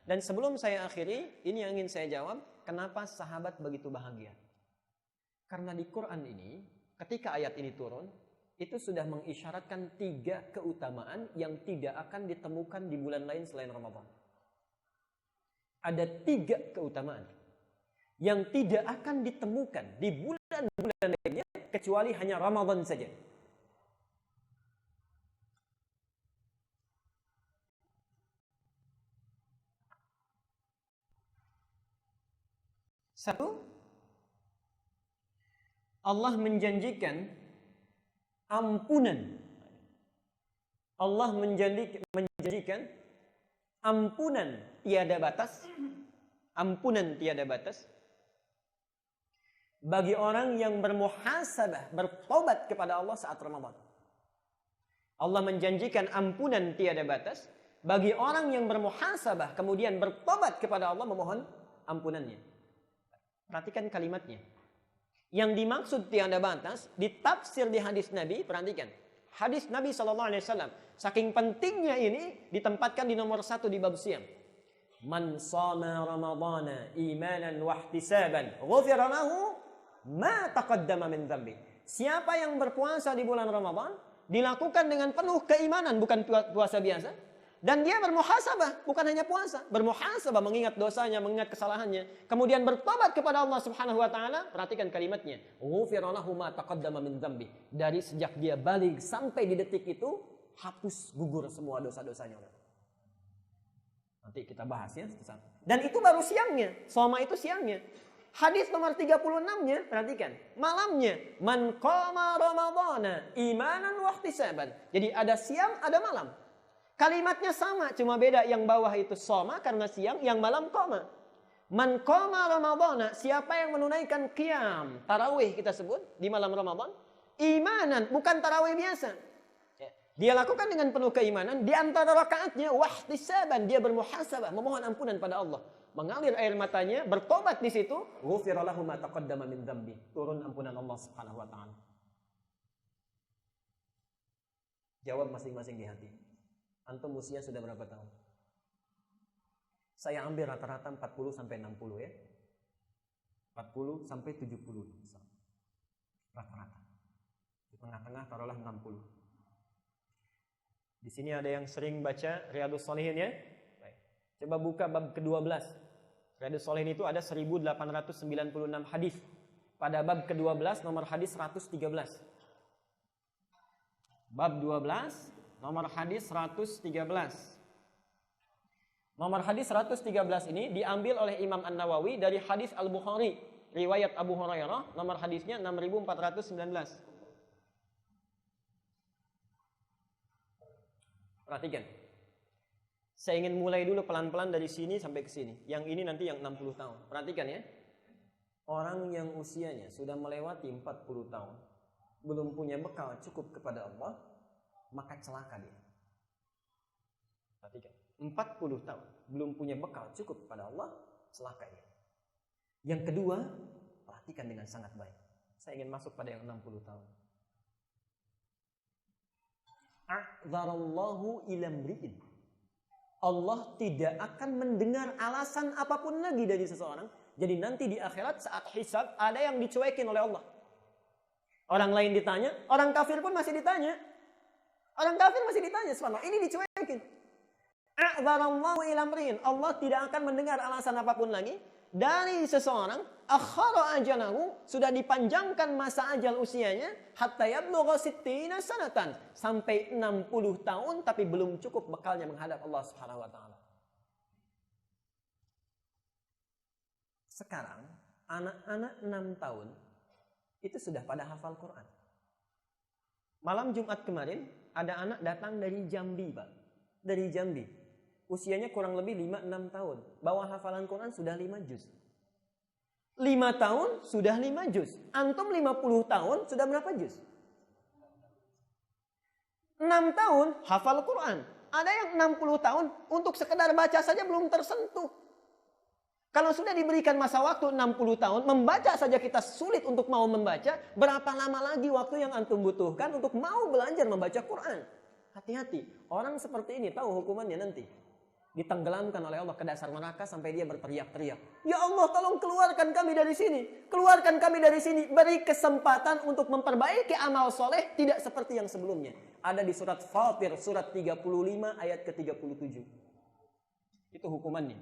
Dan sebelum saya akhiri, ini yang ingin saya jawab, kenapa sahabat begitu bahagia? Karena di Quran ini, ketika ayat ini turun, itu sudah mengisyaratkan 3 keutamaan yang tidak akan ditemukan di bulan lain selain Ramadan. Ada 3 keutamaan yang tidak akan ditemukan di bulan-bulan lainnya kecuali hanya Ramadan saja. Satu, Allah menjanjikan ampunan. Allah menjanjikan ampunan tiada batas. Ampunan tiada batas bagi orang yang bermuhasabah, bertobat kepada Allah saat Ramadan. Allah menjanjikan ampunan tiada batas bagi orang yang bermuhasabah kemudian bertobat kepada Allah memohon ampunannya. Perhatikan kalimatnya. Yang dimaksud tiada batas ditafsir di hadis Nabi, perhatikan. Hadis Nabi SAW, saking pentingnya ini ditempatkan di nomor 1 di bab siam. Man shama ramadhana imanan wa ihtisaban ghufira lahu ma taqaddama min dhanbi. Siapa yang berpuasa di bulan Ramadan dilakukan dengan penuh keimanan, bukan puasa biasa. Dan dia bermuhasabah, bukan hanya puasa, bermuhasabah, mengingat dosanya, mengingat kesalahannya, kemudian bertobat kepada Allah Subhanahu wa taala. Perhatikan kalimatnya, ghufira lahu ma taqaddama min dhanbi. Dari sejak dia balik sampai di detik itu hapus gugur semua dosa-dosanya. Nanti kita bahas ya. Dan itu baru siangnya, shoma itu siangnya. Hadis nomor 36-nya, perhatikan, malamnya, man qama ramadhana imanan wa ihtisaban. Jadi ada siang, ada malam. Kalimatnya sama, cuma beda yang bawah itu shoma karena siang, yang malam qama. Man qama ramadhana, siapa yang menunaikan qiyam, tarawih kita sebut di malam Ramadan, imanan, bukan tarawih biasa. Dia lakukan dengan penuh keimanan, di antara rakaatnya wahtisaban, dia bermuhasabah, memohon ampunan pada Allah. Mengalir air matanya, bertobat di situ, ghufira lahu ma taqaddama min dzambi. Turun ampunan Allah Subhanahu wa taala. Jawab masing-masing di hati. Antum usia sudah berapa tahun? Saya ambil rata-rata 40 sampai 60 ya. 40 sampai 70 rata-rata. Di tengah-tengah taruhlah 60. Di sini ada yang sering baca Riyadhus Shalihin ya? Baik. Coba buka bab ke-12. Riyadhus Shalihin itu ada 1896 hadis. Pada bab ke-12 nomor hadis 113. Bab 12 nomor hadis 113. Nomor hadis 113 ini diambil oleh Imam An-Nawawi dari hadis Al-Bukhari, riwayat Abu Hurairah, nomor hadisnya 6419. Perhatikan. Saya ingin mulai dulu pelan-pelan dari sini sampai ke sini. Yang ini nanti yang 60 tahun. Perhatikan ya. Orang yang usianya sudah melewati 40 tahun, belum punya bekal cukup kepada Allah, maka celaka dia. Perhatikan, 40 tahun belum punya bekal cukup kepada Allah, celaka dia. Yang kedua, perhatikan dengan sangat baik. Saya ingin masuk pada yang 60 tahun. A'dzarallahu ila mri'in. Allah tidak akan mendengar alasan apapun lagi dari seseorang. Jadi nanti di akhirat saat hisab ada yang dicuekin oleh Allah. Orang lain ditanya, orang kafir pun masih ditanya. Orang kafir masih ditanya, subhanallah, ini dicuekin. A'dzarallahu ila mri'in. Allah tidak akan mendengar alasan apapun lagi dari seseorang. Akhara ajalahu, sudah dipanjangkan masa ajal usianya, hatta yablugha sittina sanatan, sampai 60 tahun tapi belum cukup bekalnya menghadap Allah Subhanahu wa taala. Sekarang anak-anak 6 tahun itu sudah pada hafal Quran. Malam Jumat kemarin ada anak datang dari Jambi, Pak. Dari Jambi. Usianya kurang lebih 5-6 tahun. Bawa hafalan Quran sudah 5 juz. 5 tahun sudah 5 juz. Antum 50 tahun sudah berapa juz? 6 tahun hafal Quran. Ada yang 60 tahun untuk sekedar baca saja belum tersentuh. Kalau sudah diberikan masa waktu 60 tahun, membaca saja kita sulit untuk mau membaca, berapa lama lagi waktu yang antum butuhkan untuk mau belajar membaca Quran? Hati-hati, orang seperti ini tahu hukumannya nanti. Ditenggelamkan oleh Allah ke dasar neraka sampai dia berteriak-teriak. Ya Allah, tolong keluarkan kami dari sini. Keluarkan kami dari sini. Beri kesempatan untuk memperbaiki amal soleh tidak seperti yang sebelumnya. Ada di surat Fatir, surat 35 ayat ke-37. Itu hukumannya.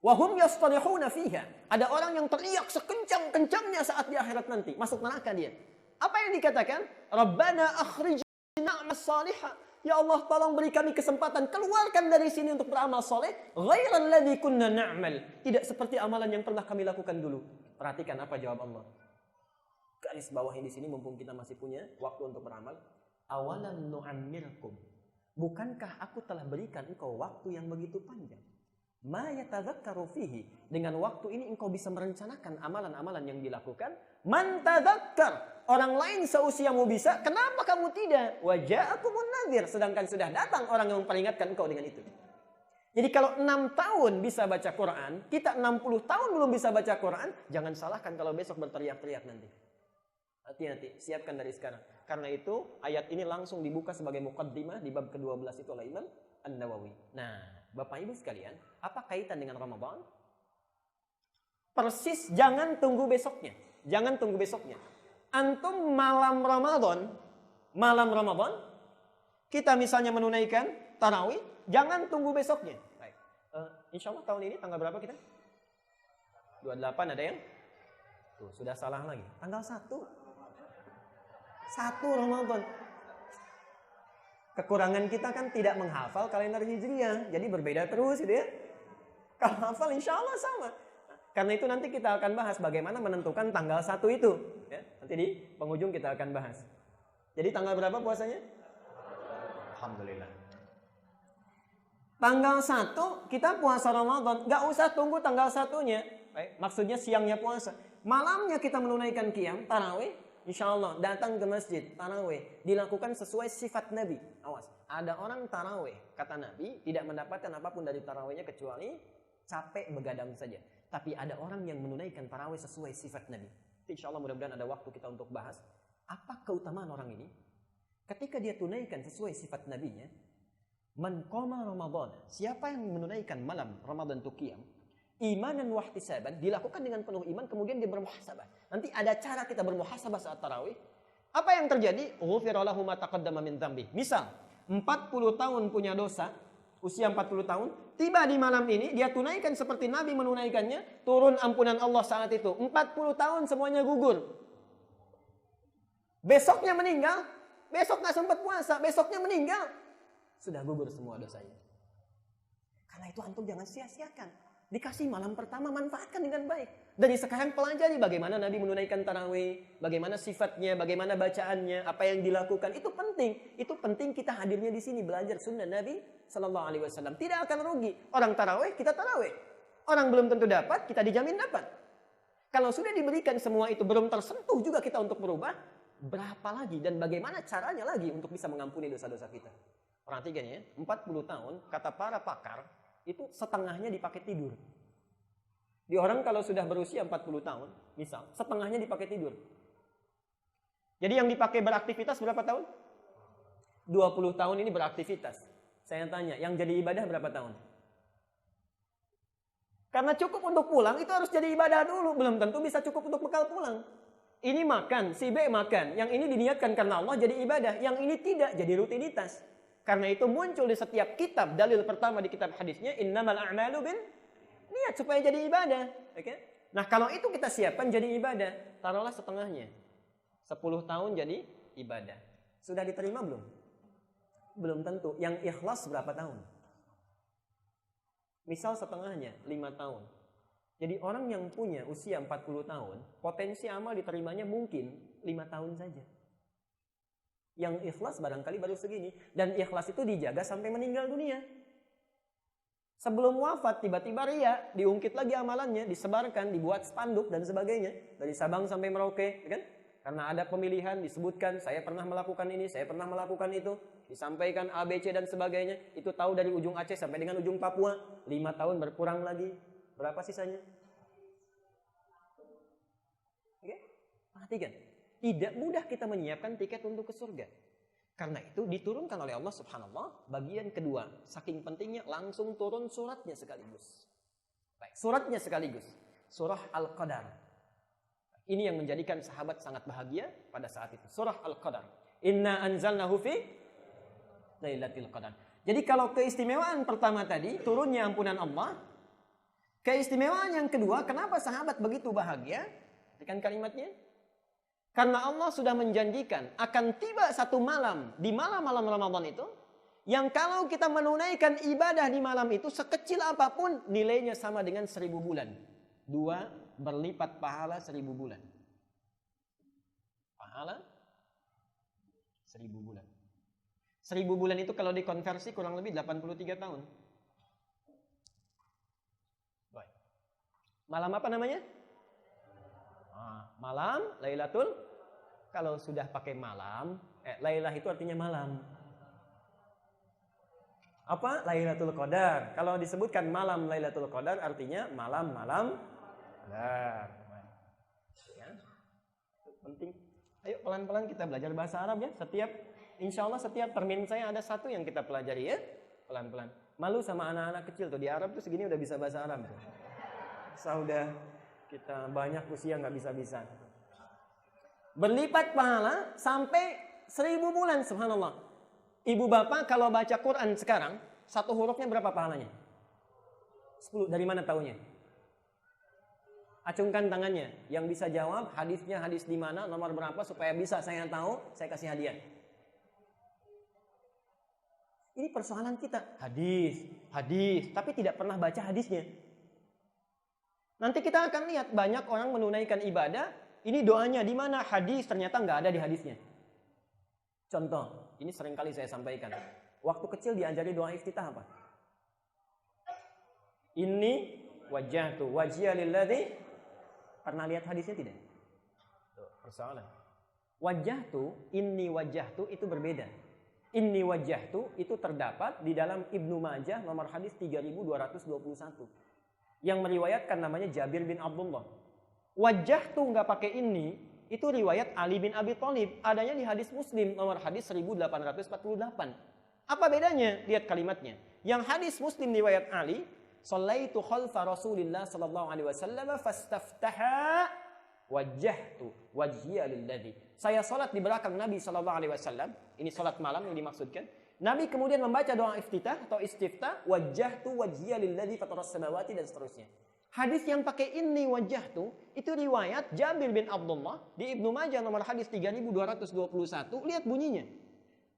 Wahum yastarihuna fiha. Ada orang yang teriak sekencang-kencangnya saat di akhirat nanti. Masuk neraka dia. Apa yang dikatakan? Rabbana akhrijna na'mal salihah. Ya Allah, tolong beri kami kesempatan. Keluarkan dari sini untuk beramal soleh. Ghairal ladzi kunna na'mal. Tidak seperti amalan yang pernah kami lakukan dulu. Perhatikan apa jawab Allah. Garis bawahnya di sini mumpung kita masih punya waktu untuk beramal. Awalam nu'ammirkum. Bukankah aku telah berikan engkau waktu yang begitu panjang? Ma yatadzakkaru fihi. Dengan waktu ini engkau bisa merencanakan amalan-amalan yang dilakukan. Man tadzakkar. Orang lain seusiamu bisa, kenapa kamu tidak? Wa ja'akumun nadhir. Sedangkan sudah datang orang yang memperingatkan engkau dengan itu. Jadi kalau 6 tahun bisa baca Quran, kita 60 tahun belum bisa baca Quran, jangan salahkan kalau besok berteriak-teriak nanti. Hati-hati, siapkan dari sekarang. Karena itu ayat ini langsung dibuka sebagai muqaddimah di bab ke-12 itu oleh Imam An-Nawawi. Nah, Bapak Ibu sekalian, apa kaitan dengan Ramadan? Persis jangan tunggu besoknya. Jangan tunggu besoknya. Antum malam Ramadan, kita misalnya menunaikan tarawih, jangan tunggu besoknya. Baik. Insya Allah tahun ini tanggal berapa kita? 28 ada yang? Tuh, sudah salah lagi. Tanggal 1 Ramadan. Kekurangan kita kan tidak menghafal kalender Hijriah. Jadi berbeda terus gitu ya. Kalau hafal insya Allah sama. Karena itu nanti kita akan bahas bagaimana menentukan tanggal 1 itu. Ya, nanti di penghujung kita akan bahas. Jadi tanggal berapa puasanya? Alhamdulillah. Tanggal 1 kita puasa Ramadan. Gak usah tunggu tanggal 1-nya. Baik, maksudnya siangnya puasa. Malamnya kita menunaikan qiyam, tarawih. Insya Allah datang ke masjid, tarawih. Dilakukan sesuai sifat Nabi. Awas, ada orang tarawih, kata Nabi, tidak mendapatkan apapun dari tarawihnya kecuali capek begadang saja. Tapi ada orang yang menunaikan tarawih sesuai sifat Nabi. Insya Allah mudah-mudahan ada waktu kita untuk bahas. Apa keutamaan orang ini? Ketika dia tunaikan sesuai sifat Nabinya, man qama Ramadan, siapa yang menunaikan malam Ramadan itu qiyam, imanan wahtisaban, dilakukan dengan penuh iman, kemudian dia bermuhasabah. Nanti ada cara kita bermuhasabah saat tarawih. Apa yang terjadi? Ghufira lahu ma taqaddama min dzambi. Misal, 40 tahun punya dosa, usia 40 tahun, tiba di malam ini, dia tunaikan seperti Nabi menunaikannya, turun ampunan Allah saat itu. 40 tahun semuanya gugur. Besoknya meninggal, besok gak sempat puasa, besoknya meninggal, sudah gugur semua dosanya. Karena itu antum jangan sia-siakan. Dikasih malam pertama, manfaatkan dengan baik. Dari sekarang pelajari bagaimana Nabi menunaikan tarawih, bagaimana sifatnya, bagaimana bacaannya, apa yang dilakukan. Itu penting. Itu penting kita hadirnya di sini belajar sunnah Nabi Sallallahu Alaihi Wasallam. Tidak akan rugi. Orang tarawih, kita tarawih. Orang belum tentu dapat, kita dijamin dapat. Kalau sudah diberikan semua itu belum tersentuh juga kita untuk berubah, berapa lagi dan bagaimana caranya lagi untuk bisa mengampuni dosa-dosa kita. Perhatikan ya, 40 tahun, kata para pakar, itu setengahnya dipakai tidur. Di orang kalau sudah berusia 40 tahun, misal, setengahnya dipakai tidur. Jadi yang dipakai beraktivitas berapa tahun? 20 tahun ini beraktivitas. Saya tanya, yang jadi ibadah berapa tahun? Karena cukup untuk pulang, itu harus jadi ibadah dulu. Belum tentu bisa cukup untuk bekal pulang. Ini makan, si B makan. Yang ini diniatkan karena Allah jadi ibadah. Yang ini tidak, jadi rutinitas. Karena itu muncul di setiap kitab, dalil pertama di kitab hadisnya, innamal a'malu bin niat, supaya jadi ibadah. Okay? Nah kalau itu kita siapkan jadi ibadah, taruhlah setengahnya. 10 tahun jadi ibadah. Sudah diterima belum? Belum tentu. Yang ikhlas berapa tahun? Misal setengahnya, 5 tahun. Jadi orang yang punya usia 40 tahun, potensi amal diterimanya mungkin 5 tahun saja. Yang ikhlas barangkali baru segini. Dan ikhlas itu dijaga sampai meninggal dunia. Sebelum wafat tiba-tiba ria, diungkit lagi amalannya, disebarkan, dibuat spanduk dan sebagainya. Dari Sabang sampai Merauke, kan? Karena ada pemilihan disebutkan, saya pernah melakukan ini, saya pernah melakukan itu. Disampaikan A, B, C dan sebagainya. Itu tahu dari ujung Aceh sampai dengan ujung Papua. 5 tahun berkurang lagi. Berapa sisanya? Oke? Perhatikan. Tidak mudah kita menyiapkan tiket untuk ke surga. Karena itu diturunkan oleh Allah subhanallah bagian kedua. Saking pentingnya langsung turun suratnya sekaligus. Baik, suratnya sekaligus. Surah Al-Qadar. Ini yang menjadikan sahabat sangat bahagia pada saat itu. Surah Al-Qadar. Inna anzalnahu fi Lailatul Qadar. Jadi kalau keistimewaan pertama tadi, turunnya ampunan Allah. Keistimewaan yang kedua, kenapa sahabat begitu bahagia? Perhatikan kalimatnya. Karena Allah sudah menjanjikan akan tiba satu malam di malam-malam Ramadan itu, yang kalau kita menunaikan ibadah di malam itu sekecil apapun nilainya sama dengan 1000 bulan. 2 berlipat pahala 1000 bulan. Pahala 1000 bulan. 1000 bulan itu kalau dikonversi kurang lebih 83 tahun. Baik. Malam apa namanya? Malam Lailatul. Kalau sudah pakai malam, Lailah itu artinya malam. Apa? Lailatul Qadar. Kalau disebutkan malam Lailatul Qadar artinya malam-malam Qadar. Ya. Penting. Ayo pelan-pelan kita belajar bahasa Arab ya. Insya Allah setiap termin saya ada satu yang kita pelajari ya. Pelan-pelan. Malu sama anak-anak kecil tuh di Arab tuh segini udah bisa bahasa Arab tuh. Sudah kita banyak usia nggak bisa-bisa. Berlipat pahala sampai 1000 bulan, subhanallah. Ibu bapak kalau baca Quran sekarang, satu hurufnya berapa pahalanya? 10. Dari mana taunya? Acungkan tangannya. Yang bisa jawab hadisnya hadis di mana, nomor berapa supaya bisa saya tahu, saya kasih hadiah. Ini persoalan kita. Hadis, tapi tidak pernah baca hadisnya. Nanti kita akan lihat banyak orang menunaikan ibadah. Ini doanya di mana? Hadis ternyata nggak ada di hadisnya. Contoh, ini sering kali saya sampaikan. Waktu kecil diajari doa iftitah apa? Inni wajjahtu wajhiya lilladzi. Pernah lihat hadisnya tidak? Persoalan. Wajjahtu, inni wajjahtu itu berbeda. Inni wajjahtu itu terdapat di dalam Ibnu Majah nomor hadis 3221. Yang meriwayatkan namanya Jabir bin Abdullah. Wajah tuh nggak pakai ini, itu riwayat Ali bin Abi Thalib. Adanya di hadis Muslim nomor hadis 1848. Apa bedanya? Lihat kalimatnya. Yang hadis Muslim riwayat Ali, "Shallaitu khalfa Rasulillah sallallahu alaihi wasallam fastaftaha wajjahtu wajhiya lilladzi." Saya salat di belakang Nabi sallallahu alaihi wasallam. Ini salat malam yang dimaksudkan. Nabi kemudian membaca doa iftitah atau istiftah, wajjahtu wajhiya lilladzi fataras samawati dan seterusnya. Hadis yang pakai inni wajjahtu itu riwayat Jabir bin Abdullah di Ibnu Majah nomor hadis 3221. Lihat bunyinya.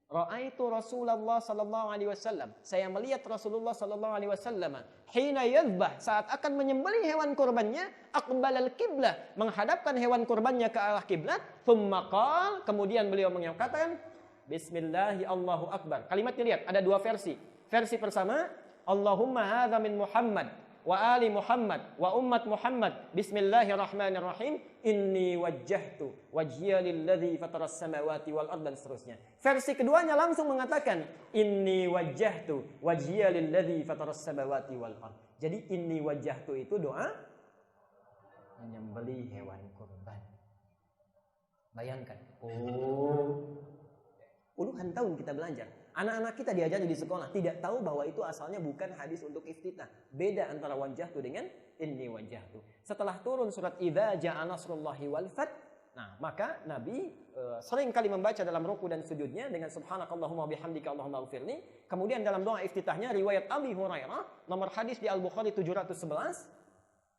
Ra'aitu Rasulullah sallallahu alaihi wasallam. Saya melihat Rasulullah sallallahu alaihi wasallam hina yadhbah, saat akan menyembelih hewan kurbannya, aqbalal qiblah, menghadapkan hewan kurbannya ke arah kiblat, thumma qala, kemudian beliau mengatakan bismillahi Allahu akbar. Kalimatnya lihat, ada dua versi. Versi pertama, Allahumma hadza min Muhammad wa ali Muhammad wa ummat Muhammad bismillahirrahmanirrahim inni wajjahtu wajhiya lilladzi fataras samawati wal ardh dan seterusnya. Versi keduanya langsung mengatakan inni wajjahtu wajhiya lilladzi fataras samawati wal ardh. Jadi inni wajjahtu itu doa menyembelih hewan kurban. Bayangkan. Puluhan tahun kita belajar. Anak-anak kita diajari di sekolah tidak tahu bahwa itu asalnya bukan hadis untuk iftitah. Beda antara wajjahtu dengan inni wajjahtu. Setelah turun surat Idza Jaa Nasrullahi wal Fath, nah maka Nabi sering kali membaca dalam ruku dan sujudnya dengan subhanakallahumma bihamdika Allahumma ighfirli. Kemudian dalam doa iftitahnya riwayat Abi Hurairah nomor hadis di Al-Bukhari 711,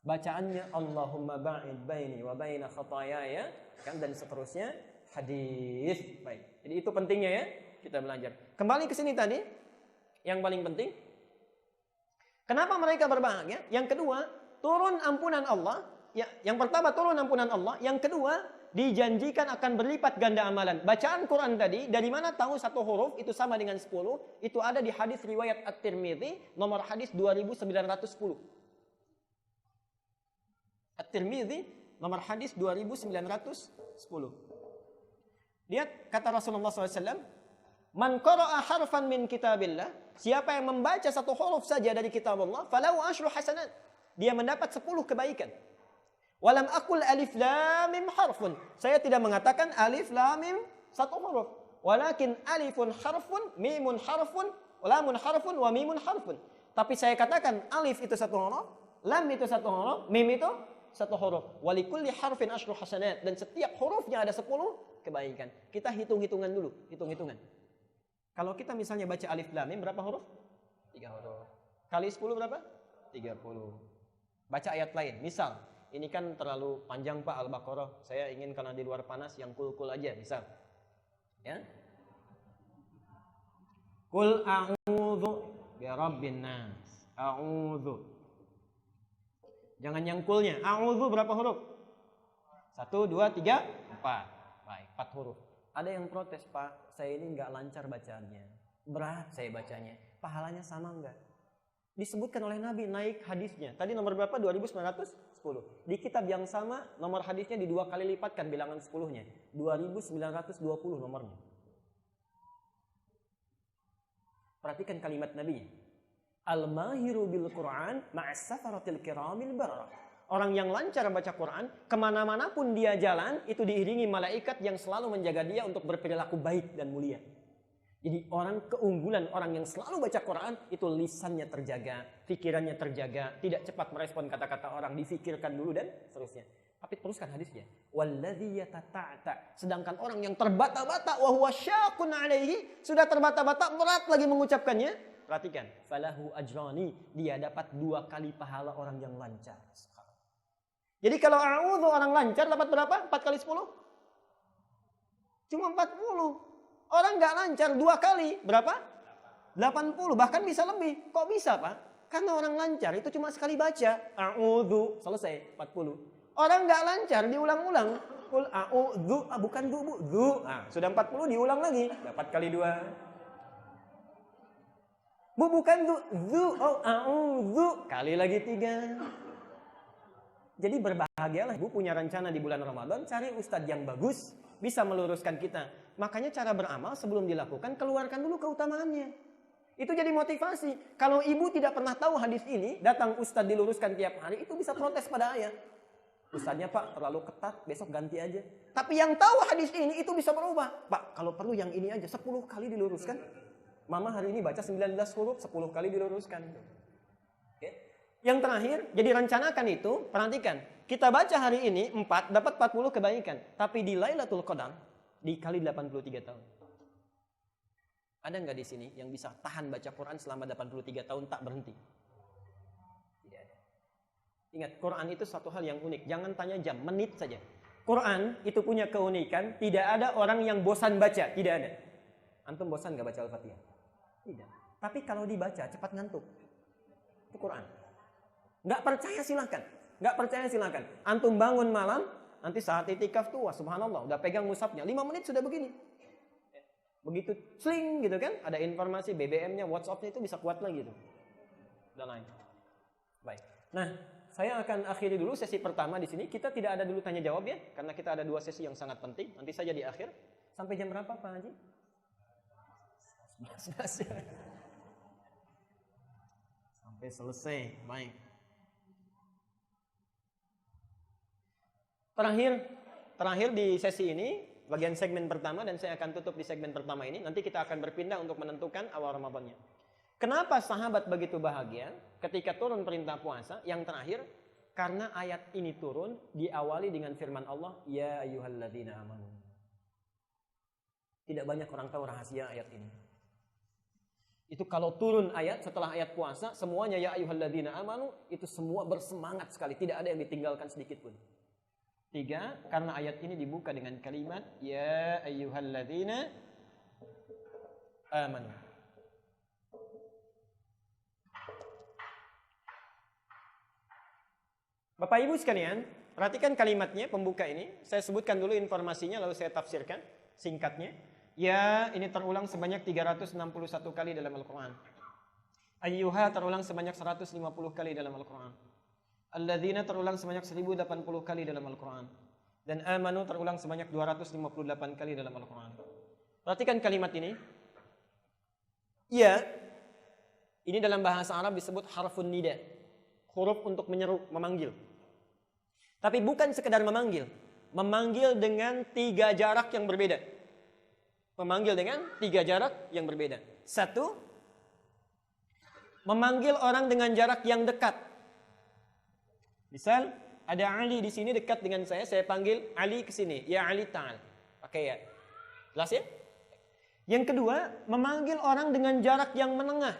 bacaannya Allahumma ba'id baini wa baina khataayaya kan dan seterusnya hadis. Baik. Jadi itu pentingnya ya. Kita belajar. Kembali ke sini tadi, yang paling penting, kenapa mereka berbahagia? Yang kedua, turun ampunan Allah. Ya, yang pertama turun ampunan Allah. Yang kedua, dijanjikan akan berlipat ganda amalan. Bacaan Quran tadi, dari mana tahu satu huruf itu sama dengan 10? Itu ada di hadis riwayat At-Tirmidzi, nomor hadis 2910. At-Tirmidzi, nomor hadis 2910. Lihat kata Rasulullah SAW, man qara'a harfan min kitabillah, siapa yang membaca satu huruf saja dari kitab Allah, falahu asyru hasanat, dia mendapat 10 kebaikan. Walam aqul alif lam mim harfun, saya tidak mengatakan alif lam mim satu huruf. Walakin alifun harfun, mimun harfun, lamun harfun, wa mimun harfun. Tapi saya katakan alif itu satu huruf, lam itu satu huruf, mim itu satu huruf. Walikulli harfin asyru hasanat. Dan setiap hurufnya ada 10 kebaikan. Kita hitung-hitungan dulu, hitung-hitungan. Kalau kita misalnya baca alif lam mim berapa huruf? 3 huruf. Kali 10 berapa? 30. Baca ayat lain. Misal, ini kan terlalu panjang Pak Al-Baqarah. Saya ingin karena di luar panas yang kul-kul aja, misal. Ya. Qul a'udzu birabbin nas. A'udzu. Jangan yang kulnya. A'udzu berapa huruf? 1, 2, 3, 4. Baik, 4 huruf. Ada yang protes, Pak, saya ini nggak lancar bacaannya. Berat saya bacanya. Pahalanya sama nggak? Disebutkan oleh Nabi naik hadisnya. Tadi nomor berapa? 2910. Di kitab yang sama, nomor hadisnya di 2 kali lipatkan bilangan 10-nya. 2920 nomornya. Perhatikan kalimat Nabi. Al-mahiru bil Qur'an ma'as safaratil kiramil bararah. Orang yang lancar baca Quran, kemana-mana pun dia jalan, itu diiringi malaikat yang selalu menjaga dia untuk berperilaku baik dan mulia. Jadi keunggulan orang yang selalu baca Quran, itu lisannya terjaga, pikirannya terjaga, tidak cepat merespon kata-kata orang, difikirkan dulu dan seterusnya. Tapi teruskan hadisnya. Walladzi yatata'ta. Sedangkan orang yang terbata-bata, wa huwa syaqun 'alaihi, sudah terbata-bata, berat lagi mengucapkannya. Perhatikan, falahu ajrani, dia dapat 2 kali pahala orang yang lancar. Jadi kalau a'udzu orang lancar dapat berapa? 4 kali 10? Cuma 40. Orang nggak lancar 2 kali, berapa? 80, bahkan bisa lebih. Kok bisa, Pak? Karena orang lancar itu cuma sekali baca. A'udzu, selesai, 40. Orang nggak lancar diulang-ulang. Qul a'udzu, bukan bu, zu. Sudah 40 diulang lagi, dapat kali 2. Bu, bukan zu, oh a'udzu, kali lagi 3. Jadi berbahagialah ibu punya rencana di bulan Ramadan, cari ustadz yang bagus, bisa meluruskan kita. Makanya cara beramal sebelum dilakukan, keluarkan dulu keutamaannya. Itu jadi motivasi. Kalau ibu tidak pernah tahu hadis ini, datang ustadz diluruskan tiap hari, itu bisa protes pada ayah. Ustadznya Pak terlalu ketat, besok ganti aja. Tapi yang tahu hadis ini, itu bisa berubah. Pak, kalau perlu yang ini aja, 10 kali diluruskan. Mama hari ini baca 19 huruf, 10 kali diluruskan. Yang terakhir, jadi rencanakan itu, perhatikan. Kita baca hari ini 4, dapat 40 kebaikan. Tapi di Lailatul Qadar, dikali 83 tahun. Ada nggak di sini yang bisa tahan baca Quran selama 83 tahun tak berhenti? Tidak ada. Ingat, Quran itu satu hal yang unik. Jangan tanya jam, menit saja. Quran itu punya keunikan, tidak ada orang yang bosan baca. Tidak ada. Antum bosan nggak baca Al-Fatihah? Tidak. Tapi kalau dibaca, cepat ngantuk. Itu Quran. Nggak percaya silahkan. Nggak percaya silahkan. Antum bangun malam, nanti saat itikaf tuh, wah subhanallah, udah pegang mushafnya. 5 menit sudah begini. Begitu sling gitu kan, ada informasi BBM-nya, WhatsApp-nya itu bisa kuat lagi tuh. Dan lain. Baik. Nah, saya akan akhiri dulu sesi pertama di sini. Kita tidak ada dulu tanya jawab ya, karena kita ada 2 sesi yang sangat penting. Nanti saja di akhir. Sampai jam berapa Pak Haji? 11. Sampai selesai. Baik. Terakhir di sesi ini, bagian segmen pertama, dan saya akan tutup di segmen pertama ini. Nanti kita akan berpindah untuk menentukan awal Ramadannya. Kenapa sahabat begitu bahagia ketika turun perintah puasa? Yang terakhir, karena ayat ini turun diawali dengan firman Allah, Ya ayyuhalladzina amanu. Tidak banyak orang tahu rahasia ayat ini. Itu kalau turun ayat setelah ayat puasa, semuanya ya ayyuhalladzina amanu, itu semua bersemangat sekali. Tidak ada yang ditinggalkan sedikit pun. 3, karena ayat ini dibuka dengan kalimat ya ayyuhalladzina amanu. Bapak Ibu sekalian, perhatikan kalimatnya pembuka ini. Saya sebutkan dulu informasinya lalu saya tafsirkan singkatnya. Ya, ini terulang sebanyak 361 kali dalam Al-Qur'an. Ayyuha terulang sebanyak 150 kali dalam Al-Qur'an. Alladzina terulang sebanyak 1080 kali dalam Al-Quran. Dan amanu terulang sebanyak 258 kali dalam Al-Quran. Perhatikan kalimat ini. Ya, ini dalam bahasa Arab disebut harfun nida. Huruf untuk menyeru, memanggil. Tapi bukan sekedar memanggil. Memanggil dengan 3 jarak yang berbeda. Memanggil dengan 3 jarak yang berbeda. 1, memanggil orang dengan jarak yang dekat. Misal, ada Ali di sini dekat dengan saya panggil Ali ke sini. Ya Ali ta'al. Pakai ya. Jelas ya? Yang kedua, memanggil orang dengan jarak yang menengah.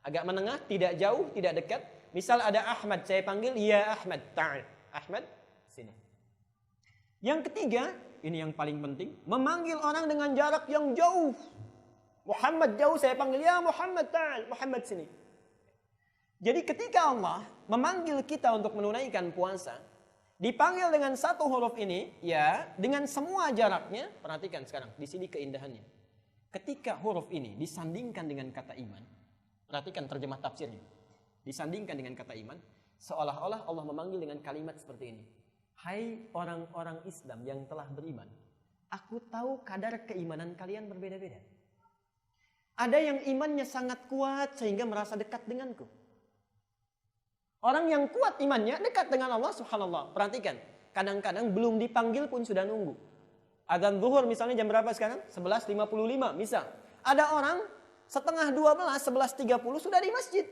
Agak menengah, tidak jauh, tidak dekat. Misal ada Ahmad, saya panggil ya Ahmad ta'al. Ahmad, sini. Yang ketiga, ini yang paling penting, memanggil orang dengan jarak yang jauh. Muhammad jauh, saya panggil ya Muhammad ta'al. Muhammad sini. Jadi ketika Allah memanggil kita untuk menunaikan puasa, dipanggil dengan 1 huruf ini, ya, dengan semua jaraknya. Perhatikan sekarang, di sini keindahannya. Ketika huruf ini disandingkan dengan kata iman, perhatikan terjemah tafsirnya. Disandingkan dengan kata iman, seolah-olah Allah memanggil dengan kalimat seperti ini. Hai orang-orang Islam yang telah beriman, aku tahu kadar keimanan kalian berbeda-beda. Ada yang imannya sangat kuat sehingga merasa dekat denganku. Orang yang kuat imannya dekat dengan Allah subhanallah. Perhatikan, kadang-kadang belum dipanggil pun sudah nunggu. Adzan zuhur misalnya jam berapa sekarang? 11.55 misal. Ada orang setengah 12, 11.30 sudah di masjid.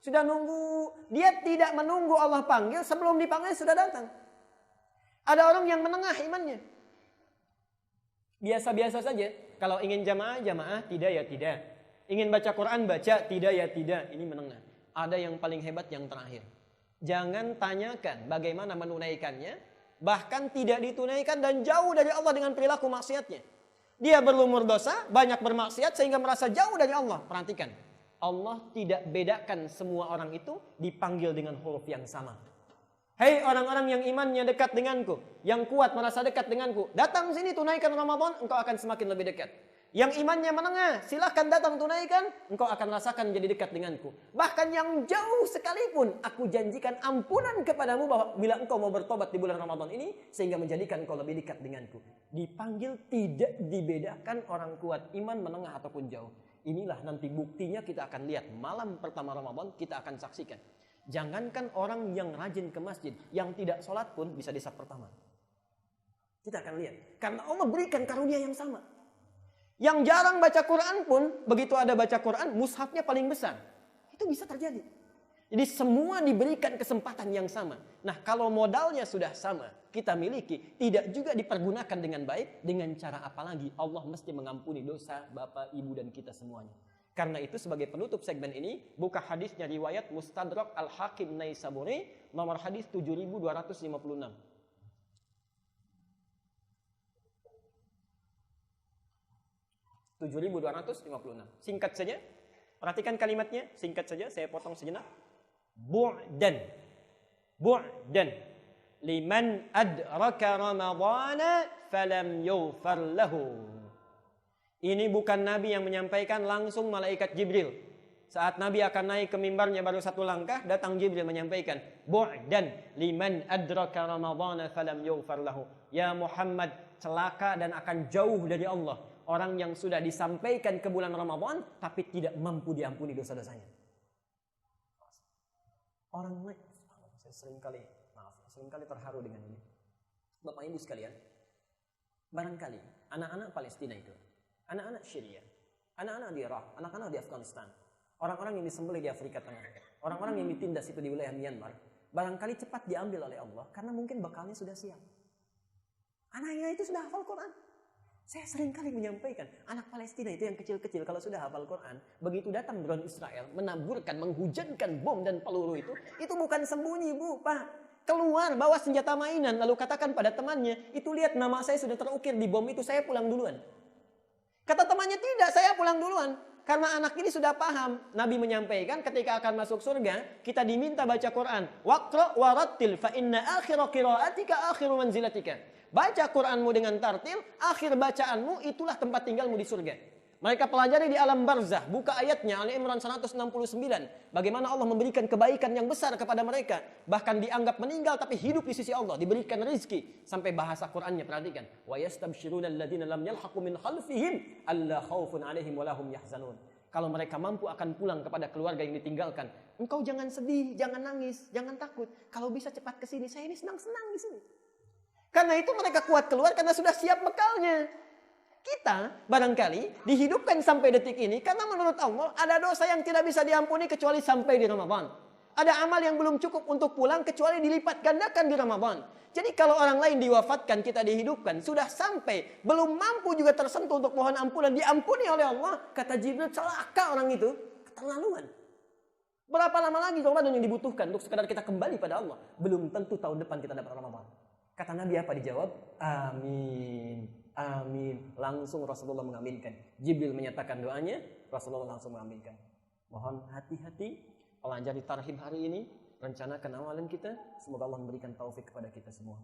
Sudah nunggu. Dia tidak menunggu Allah panggil, sebelum dipanggil sudah datang. Ada orang yang menengah imannya. Biasa-biasa saja. Kalau ingin jamaah, tidak ya tidak. Ingin baca Quran, baca, tidak ya tidak. Ini menengah. Ada yang paling hebat yang terakhir. Jangan tanyakan bagaimana menunaikannya. Bahkan tidak ditunaikan dan jauh dari Allah dengan perilaku maksiatnya. Dia berlumur dosa, banyak bermaksiat sehingga merasa jauh dari Allah. Perhatikan. Allah tidak bedakan semua orang itu dipanggil dengan huruf yang sama. Hei orang-orang yang imannya dekat denganku. Yang kuat merasa dekat denganku. Datang sini tunaikan Ramadan, engkau akan semakin lebih dekat. Yang imannya menengah, silahkan datang tunaikan, engkau akan rasakan jadi dekat denganku. Bahkan yang jauh sekalipun, aku janjikan ampunan kepadamu bahwa bila engkau mau bertobat di bulan Ramadan ini, sehingga menjadikan engkau lebih dekat denganku. Dipanggil tidak dibedakan orang kuat, iman menengah ataupun jauh. Inilah nanti buktinya kita akan lihat. Malam pertama Ramadan kita akan saksikan. Jangankan orang yang rajin ke masjid, yang tidak sholat pun bisa di saf pertama. Kita akan lihat. Karena Allah berikan karunia yang sama. Yang jarang baca Quran pun, begitu ada baca Quran, mushafnya paling besar. Itu bisa terjadi. Jadi semua diberikan kesempatan yang sama. Nah kalau modalnya sudah sama, kita miliki, tidak juga dipergunakan dengan baik, dengan cara apa lagi? Allah mesti mengampuni dosa Bapak, Ibu, dan kita semuanya. Karena itu sebagai penutup segmen ini, buka hadisnya riwayat Mustadrak Al-Hakim Naisaburi, nomor hadis 7256. Singkat saja, perhatikan kalimatnya, singkat saja, saya potong sejenak. Bu'dan, bu'dan, liman adraka Ramadana falam yughfar lahu. Ini bukan Nabi yang menyampaikan, langsung malaikat Jibril. Saat Nabi akan naik ke mimbarnya baru 1 langkah, datang Jibril menyampaikan, bu'dan, liman adraka Ramadana falam yughfar lahu. Ya Muhammad, celaka dan akan jauh dari Allah orang yang sudah disampaikan ke bulan Ramadan tapi tidak mampu diampuni dosa-dosanya. Orang lain, saya seringkali terharu dengan ini. Bapak Ibu sekalian, barangkali anak-anak Palestina itu, anak-anak Syria, anak-anak di Irak, anak-anak di Afghanistan, orang-orang yang disembelih di Afrika Tengah, orang-orang yang ditindas itu di wilayah Myanmar, barangkali cepat diambil oleh Allah karena mungkin bekalnya sudah siap. Anaknya itu sudah hafal Quran. Saya seringkali menyampaikan, anak Palestina itu yang kecil-kecil kalau sudah hafal Quran, begitu datang drone Israel, menaburkan, menghujankan bom dan peluru itu bukan sembunyi, Bu, Pak. Keluar, bawa senjata mainan, lalu katakan pada temannya, itu lihat nama saya sudah terukir di bom itu, saya pulang duluan. Kata temannya, tidak, saya pulang duluan. Karena anak ini sudah paham. Nabi menyampaikan ketika akan masuk surga, kita diminta baca Quran. Waqra warattil fa inna akhira qiraatika akhiru manzilatika. Baca Quranmu dengan tartil, akhir bacaanmu itulah tempat tinggalmu di surga. Mereka pelajari di alam barzah, buka ayatnya Ali Imran 169. Bagaimana Allah memberikan kebaikan yang besar kepada mereka. Bahkan dianggap meninggal tapi hidup di sisi Allah, diberikan rezeki. Sampai bahasa Qurannya, perhatikan. Wa yastabshiruna alladziina lam yalhaqu min khalfihim alla khaufun 'alaihim wa lahum yahzanun. Kalau mereka mampu akan pulang kepada keluarga yang ditinggalkan. Engkau jangan sedih, jangan nangis, jangan takut. Kalau bisa cepat ke sini, saya ini senang-senang di sini. Karena itu mereka kuat keluar karena sudah siap bekalnya. Kita barangkali dihidupkan sampai detik ini karena menurut Allah ada dosa yang tidak bisa diampuni kecuali sampai di Ramadan. Ada amal yang belum cukup untuk pulang kecuali dilipat gandakan di Ramadan. Jadi kalau orang lain diwafatkan, kita dihidupkan, sudah sampai, belum mampu juga tersentuh untuk mohon ampunan, diampuni oleh Allah. Kata Jibril, celaka orang itu. Keterlaluan. Berapa lama lagi Ramadan yang dibutuhkan untuk sekadar kita kembali pada Allah? Belum tentu tahun depan kita dapat Ramadan. Kata Nabi apa dijawab? Amin. Amin. Langsung Rasulullah mengaminkan. Jibril menyatakan doanya, Rasulullah langsung mengaminkan. Mohon hati-hati pelajari tarhib hari ini. Rencanakan amalan kita. Semoga Allah memberikan taufik kepada kita semua.